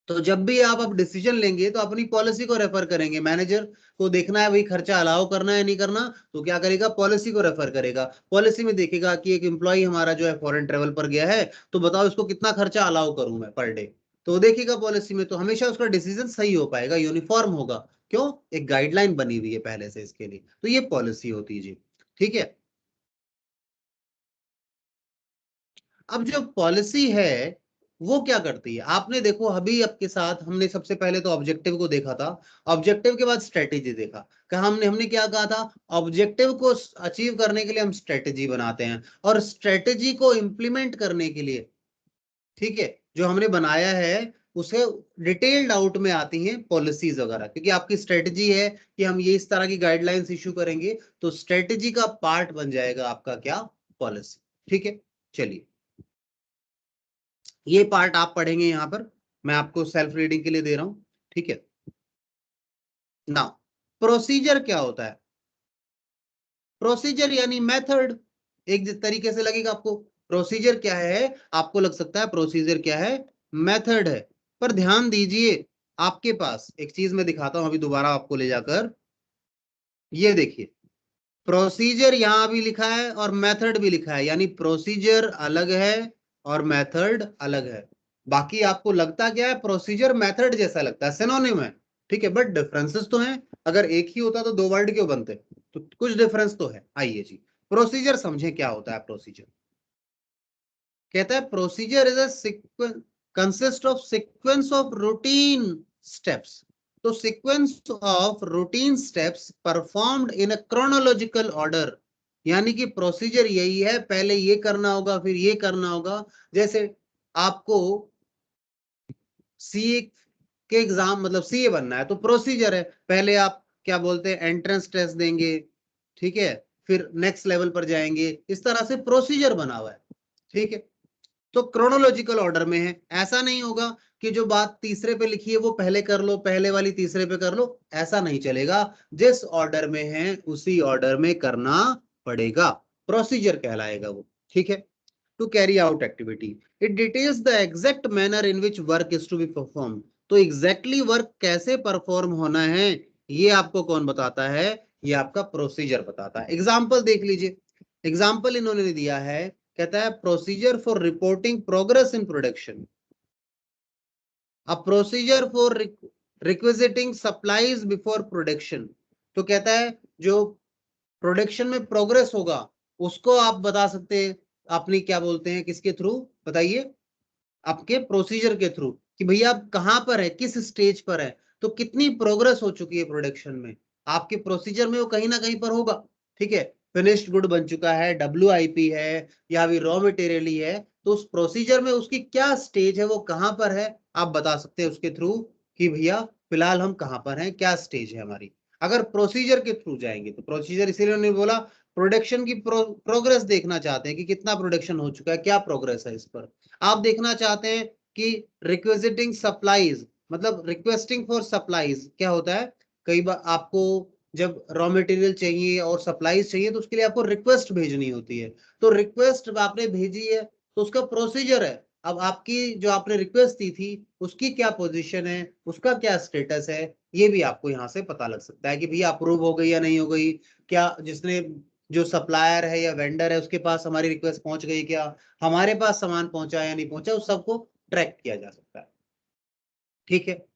तो जब भी आप अब डिसीजन लेंगे तो अपनी पॉलिसी को रेफर करेंगे। मैनेजर को देखना है भाई खर्चा अलाउ करना है नहीं करना, तो क्या करेगा, पॉलिसी को रेफर करेगा, पॉलिसी में देखेगा कि एक एम्प्लॉय हमारा जो है फॉरेन ट्रेवल पर गया है, तो बताओ इसको कितना खर्चा अलाउ करूं मैं पर डे, तो देखेगा पॉलिसी में, तो हमेशा उसका डिसीजन सही हो पाएगा, यूनिफॉर्म होगा, क्यों, एक गाइडलाइन बनी हुई है पहले से इसके लिए, तो ये पॉलिसी होती है जी, ठीक है। अब जो पॉलिसी है वो क्या करती है, आपने देखो अभी आपके साथ हमने सबसे पहले तो ऑब्जेक्टिव को देखा था, ऑब्जेक्टिव के बाद स्ट्रेटेजी देखा। कहा हमने क्या कहा था, ऑब्जेक्टिव को अचीव करने के लिए हम स्ट्रेटेजी बनाते हैं, और स्ट्रेटेजी को इंप्लीमेंट करने के लिए, ठीक है, जो हमने बनाया है उसे डिटेल्ड आउट में आती हैं पॉलिसीज वगैरह, क्योंकि आपकी स्ट्रेटेजी है कि हम ये इस तरह की गाइडलाइंस इशू करेंगे, तो स्ट्रेटेजी का पार्ट बन जाएगा आपका क्या, पॉलिसी। ठीक है, चलिए ये पार्ट आप पढ़ेंगे यहां पर, मैं आपको सेल्फ रीडिंग के लिए दे रहा हूं। ठीक है, नाउ प्रोसीजर क्या होता है, प्रोसीजर यानी मेथड, एक तरीके से लगेगा आपको। प्रोसीजर क्या है, आपको लग सकता है प्रोसीजर क्या है, मेथड है, पर ध्यान दीजिए आपके पास एक चीज मैं दिखाता हूं अभी दोबारा आपको ले जाकर, ये देखिए प्रोसीजर यहां भी लिखा है और मेथड भी लिखा है, यानी प्रोसीजर अलग है और मेथड अलग है। बाकी आपको लगता क्या है, प्रोसीजर मेथड जैसा लगता है, सिनोनिम है, ठीक है, बट डिफरेंसेस तो हैं। अगर एक ही होता तो दो वर्ड क्यों बनते, तो कुछ डिफरेंस तो है। आइए जी, प्रोसीजर समझे क्या होता है प्रोसीजर। कहता है procedure is a consist of sequence of routine steps, तो sequence of routine steps performed in a chronological order, यानी कि प्रोसीजर यही है, पहले ये करना होगा फिर ये करना होगा। जैसे आपको सीए के एग्जाम मतलब सीए बनना है तो प्रोसीजर है, पहले आप क्या बोलते हैं एंट्रेंस टेस्ट देंगे, ठीक है, फिर नेक्स्ट लेवल पर जाएंगे, इस तरह से प्रोसीजर बना हुआ है। ठीक है, तो क्रोनोलॉजिकल ऑर्डर में है, ऐसा नहीं होगा कि जो बात तीसरे पे लिखी है वो पहले कर लो, पहले वाली तीसरे पे कर लो, ऐसा नहीं चलेगा। जिस ऑर्डर में है उसी ऑर्डर में करना पड़ेगा, प्रोसीजर कहलाएगा वो। ठीक है, to carry out activity, it details the exact manner in which work is to be perform, तो एग्जैक्टली वर्क कैसे परफॉर्म होना है ये आपको कौन बताता है, ये आपका प्रोसीजर बताता है। एग्जाम्पल देख लीजिए, एग्जाम्पल इन्होंने दिया है, कहता है procedure for reporting progress in production, a procedure for requisitioning supplies before production, तो कहता है जो प्रोडक्शन में प्रोग्रेस होगा उसको आप बता सकते हैं अपनी क्या बोलते हैं किसके थ्रू, बताइए, आपके प्रोसीजर के थ्रू, कि भैया आप कहां पर है, किस स्टेज पर है, तो कितनी प्रोग्रेस हो चुकी है प्रोडक्शन में, आपके प्रोसीजर में वो कहीं ना कहीं पर होगा। ठीक है, फिनिश्ड गुड बन चुका है, WIP है, या अभी रॉ मटेरियल ही है, तो उस प्रोसीजर में उसकी क्या स्टेज है, वो कहां पर है, आप बता सकते हैं उसके थ्रू कि भैया फिलहाल हम कहां पर हैं, क्या स्टेज है हमारी। अगर प्रोसीजर के थ्रू जाएंगे तो प्रोसीजर, इसीलिए उन्होंने बोला प्रोडक्शन की प्रोग्रेस देखना चाहते हैं कि कितना प्रोडक्शन हो चुका है, क्या प्रोग्रेस है इस पर। आप देखना चाहते हैं कि रिक्वेजिटिंग सप्लाईज, मतलब रिक्वेस्टिंग फॉर सप्लाईज क्या होता है, कई बार आपको जब रॉ मटेरियल चाहिए और सप्लाईज चाहिए तो उसके लिए आपको रिक्वेस्ट भेजनी होती है, तो रिक्वेस्ट आपने भेजी है तो उसका प्रोसीजर है, अब आपकी जो आपने रिक्वेस्ट दी थी उसकी क्या पोजीशन है, उसका क्या स्टेटस है, ये भी आपको यहाँ से पता लग सकता है कि भैया अप्रूव हो गई या नहीं हो गई, क्या जिसने जो सप्लायर है या वेंडर है उसके पास हमारी रिक्वेस्ट पहुंच गई, क्या हमारे पास सामान पहुंचा या नहीं पहुंचा, उस सबको ट्रैक किया जा सकता है। ठीक है,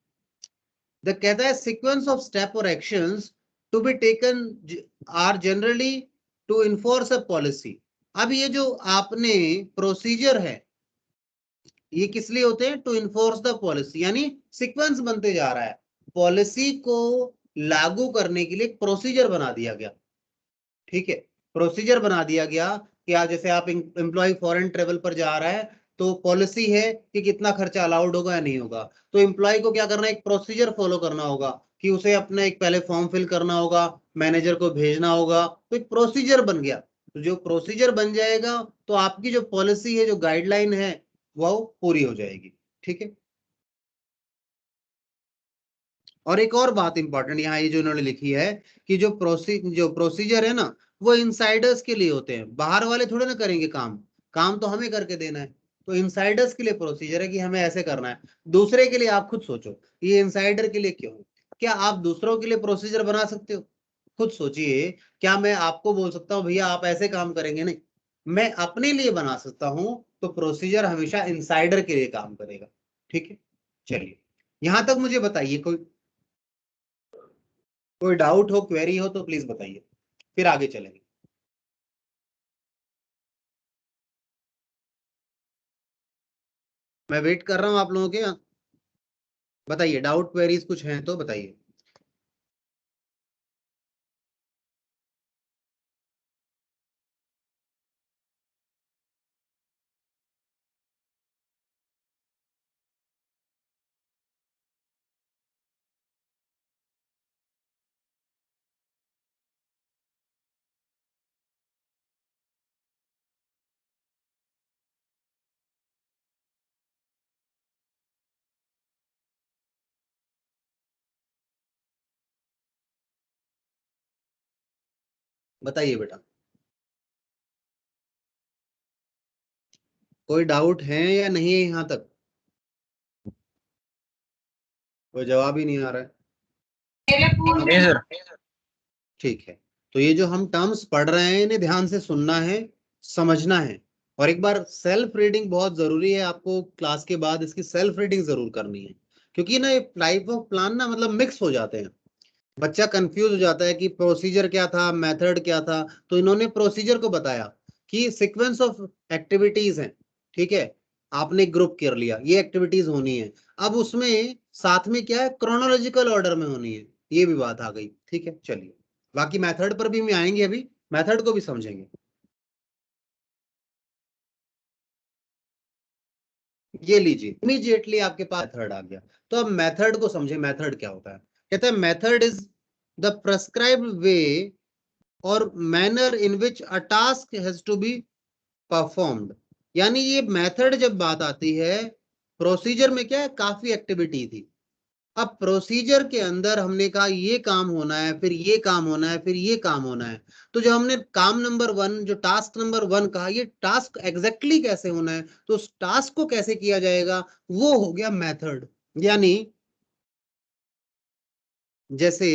द कहता है सीक्वेंस ऑफ स्टेप और actions to be taken are generally to enforce a policy, अब ये जो आपने प्रोसीजर है ये किस लिए होते हैं, टू इन्फोर्स द पॉलिसी, यानी सीक्वेंस बनते जा रहा है, पॉलिसी को लागू करने के लिए प्रोसीजर बना दिया गया। ठीक है, प्रोसीजर बना दिया गया कि आज जैसे आप एम्प्लॉय फॉरेन ट्रेवल पर जा रहा है तो पॉलिसी है कि कितना खर्चा अलाउड होगा या नहीं होगा, तो एम्प्लॉय को क्या करना है, एक प्रोसीजर फॉलो करना होगा कि उसे अपना एक पहले फॉर्म फिल करना होगा, मैनेजर को भेजना होगा, तो एक प्रोसीजर बन गया। तो जो प्रोसीजर बन जाएगा तो आपकी जो पॉलिसी है, जो गाइडलाइन है वो पूरी हो जाएगी। ठीक है, और एक और बात इंपॉर्टेंट यहाँ ये जो इन्होंने लिखी है कि जो प्रोसीजर है ना वो इनसाइडर्स के लिए होते हैं, बाहर वाले थोड़े ना करेंगे काम, काम तो हमें करके देना है, तो इनसाइडर्स के लिए प्रोसीजर है कि हमें ऐसे करना है। दूसरे के लिए आप खुद सोचो ये इनसाइडर के लिए क्यों है, क्या आप दूसरों के लिए प्रोसीजर बना सकते हो, खुद सोचिए, क्या मैं आपको बोल सकता हूँ भैया आप ऐसे काम करेंगे, नहीं, मैं अपने लिए बना सकता हूं, तो प्रोसीजर हमेशा इनसाइडर के लिए काम करेगा। ठीक है, चलिए यहां तक मुझे बताइए, कोई डाउट हो, क्वेरी हो तो प्लीज बताइए, फिर आगे चलेंगे। मैं वेट कर रहा हूं आप लोगों के। बताइए, डाउट क्वेरीज कुछ हैं तो बताइए। बताइए बेटा, कोई डाउट है या नहीं है यहां तक? कोई जवाब ही नहीं आ रहा है। नहीं सर। ठीक है, तो ये जो हम टर्म्स पढ़ रहे हैं इन्हें ध्यान से सुनना है, समझना है, और एक बार सेल्फ रीडिंग बहुत जरूरी है। आपको क्लास के बाद इसकी सेल्फ रीडिंग जरूर करनी है, क्योंकि ना ये टाइप ऑफ प्लान ना मतलब मिक्स हो जाते हैं। बच्चा कंफ्यूज हो जाता है कि प्रोसीजर क्या था, मेथड क्या था। तो इन्होंने प्रोसीजर को बताया कि सीक्वेंस ऑफ एक्टिविटीज हैं, ठीक है। आपने ग्रुप कर लिया, ये एक्टिविटीज होनी है। अब उसमें साथ में क्या है, क्रोनोलॉजिकल ऑर्डर में होनी है, ये भी बात आ गई। ठीक है, चलिए बाकी मेथड पर भी हम आएंगे, अभी मेथड को भी समझेंगे। ये लीजिए, इमीडिएटली आपके पास मेथड आ गया। तो अब मेथड को समझे, मेथड क्या होता है। कहते हैं method is the prescribed way और manner in which a task has to be performed. यानी ये मेथड जब बात आती है, प्रोसीजर में क्या है, काफी एक्टिविटी थी। अब प्रोसीजर के अंदर हमने कहा ये काम होना है, फिर ये काम होना है, फिर ये काम होना है। तो जो हमने काम नंबर 1, जो टास्क नंबर 1 कहा, ये टास्क एग्जैक्टली कैसे होना है, तो उस टास्क को कैसे किया जाएगा, वो हो गया मेथड। यानी जैसे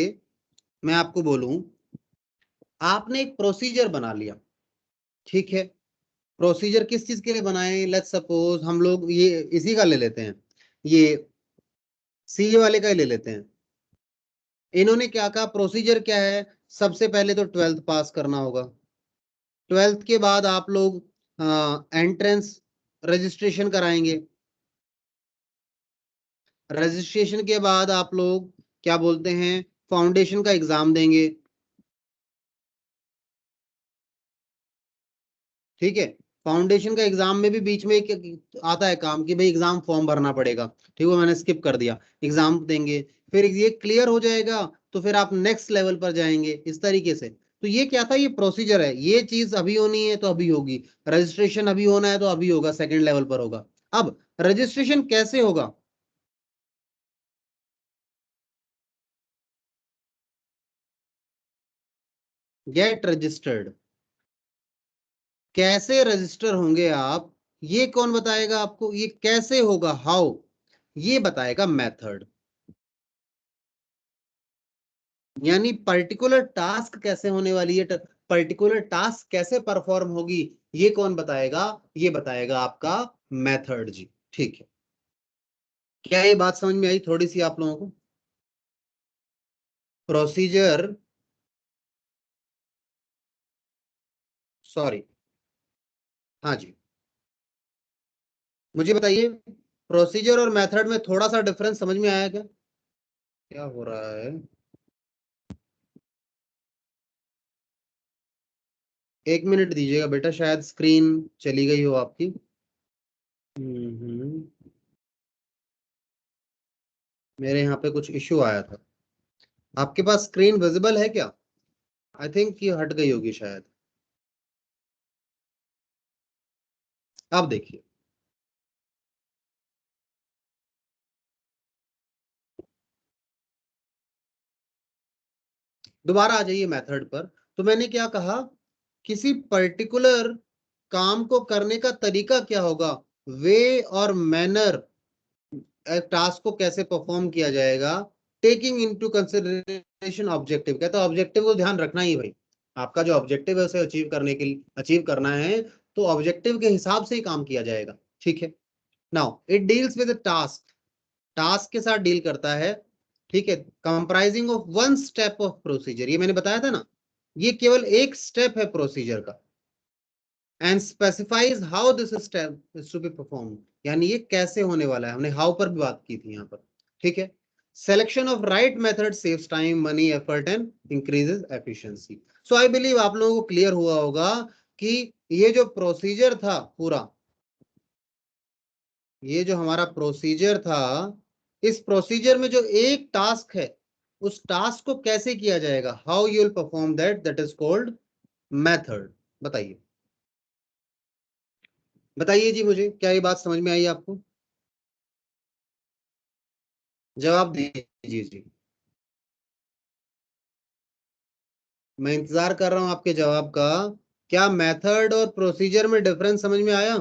मैं आपको बोलूं, आपने एक प्रोसीजर बना लिया, ठीक है। प्रोसीजर किस चीज के लिए बनाए, लेट्स सपोज हम लोग ये इसी का ले लेते हैं, ये सी वाले का ही ले लेते हैं। इन्होंने क्या कहा, प्रोसीजर क्या है, सबसे पहले तो 12th पास करना होगा। 12th के बाद आप लोग एंट्रेंस रजिस्ट्रेशन कराएंगे। रजिस्ट्रेशन के बाद आप लोग क्या बोलते हैं, फाउंडेशन का एग्जाम देंगे, ठीक है। फाउंडेशन का एग्जाम में भी बीच में एक आता है काम कि भाई एग्जाम फॉर्म भरना पड़ेगा, ठीक है, मैंने स्किप कर दिया। एग्जाम देंगे, फिर ये क्लियर हो जाएगा तो फिर आप नेक्स्ट लेवल पर जाएंगे, इस तरीके से। तो ये क्या था, ये प्रोसीजर है। ये चीज अभी होनी है तो अभी होगी, रजिस्ट्रेशन अभी होना है तो अभी होगा, सेकेंड लेवल पर होगा। अब रजिस्ट्रेशन कैसे होगा, गेट रजिस्टर्ड। कैसे रजिस्टर होंगे आप, ये कौन बताएगा आपको, ये कैसे होगा, हाउ, ये बताएगा मेथड। यानी पर्टिकुलर टास्क कैसे होने वाली है, पर्टिकुलर टास्क कैसे परफॉर्म होगी, ये कौन बताएगा, ये बताएगा आपका मेथड जी। ठीक है, क्या ये बात समझ में आई थोड़ी सी आप लोगों को? प्रोसीजर, सॉरी, हाँ जी, मुझे बताइए, प्रोसीजर और मेथड में थोड़ा सा डिफरेंस समझ में आया क्या? क्या हो रहा है, एक मिनट दीजिएगा बेटा, शायद स्क्रीन चली गई हो आपकी। हम्म, मेरे यहाँ पे कुछ इश्यू आया था। आपके पास स्क्रीन विजिबल है क्या? आई थिंक ये हट गई होगी शायद। अब देखिए, दोबारा आ जाइए मेथड पर। तो मैंने क्या कहा, किसी पर्टिकुलर काम को करने का तरीका क्या होगा, वे और मैनर, टास्क को कैसे परफॉर्म किया जाएगा, टेकिंग इनटू कंसिडरेशन ऑब्जेक्टिव। कहता है ऑब्जेक्टिव को ध्यान रखना ही भाई, आपका जो ऑब्जेक्टिव है उसे अचीव करने के लिए, अचीव करना है तो ऑब्जेक्टिव के हिसाब से ही काम किया जाएगा, ठीक है। Now it deals with task, task के साथ डील करता है, ठीक है, comprising of one step of procedure. ये मैंने बताया था ना, ये केवल एक स्टेप है प्रोसीजर का। And specifies how this step is to be perform, यानी ये कैसे होने वाला है, हमने हाउ पर भी बात की थी यहाँ पर, ठीक है। Selection of right method saves time, money, effort and increases efficiency. So I believe आप लोगों को क्लियर हुआ होगा कि ये जो प्रोसीजर था पूरा, ये जो हमारा प्रोसीजर था, इस प्रोसीजर में जो एक टास्क है उस टास्क को कैसे किया जाएगा, how you will perform that is called method. बताइए बताइए जी मुझे, क्या ये बात समझ में आई आपको? जवाब दीजिए जी, मैं इंतजार कर रहा हूं आपके जवाब का। क्या मेथड और प्रोसीजर में डिफरेंस समझ में आया?